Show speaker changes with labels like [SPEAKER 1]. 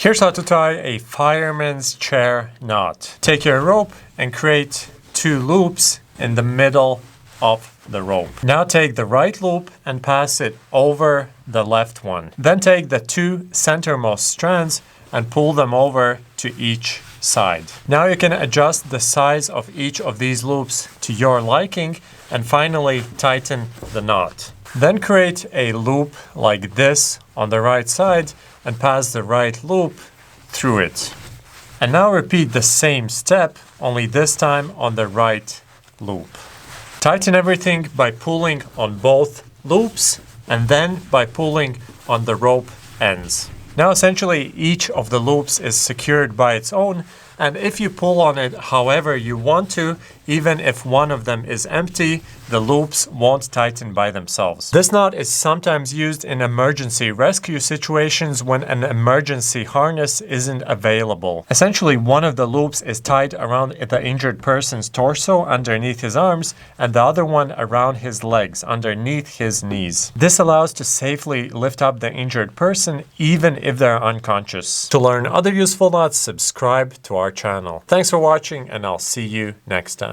[SPEAKER 1] Here's how to tie a fireman's chair knot. Take your rope and create 2 loops in the middle of the rope. Now take the right loop and pass it over the left one. Then take the 2 centermost strands and pull them over to each side. Now you can adjust the size of each of these loops to your liking and finally tighten the knot. Then create a loop like this on the right side and pass the right loop through it. And now repeat the same step, only this time on the right loop. Tighten everything by pulling on both loops and then by pulling on the rope ends. Now essentially each of the loops is secured by its own, and if you pull on it however you want to, even if one of them is empty, the loops won't tighten by themselves. This knot is sometimes used in emergency rescue situations when an emergency harness isn't available. Essentially, one of the loops is tied around the injured person's torso underneath his arms, and the other one around his legs underneath his knees. This allows to safely lift up the injured person even if they're unconscious. To learn other useful knots, subscribe to our channel. Thanks for watching, and I'll see you next time.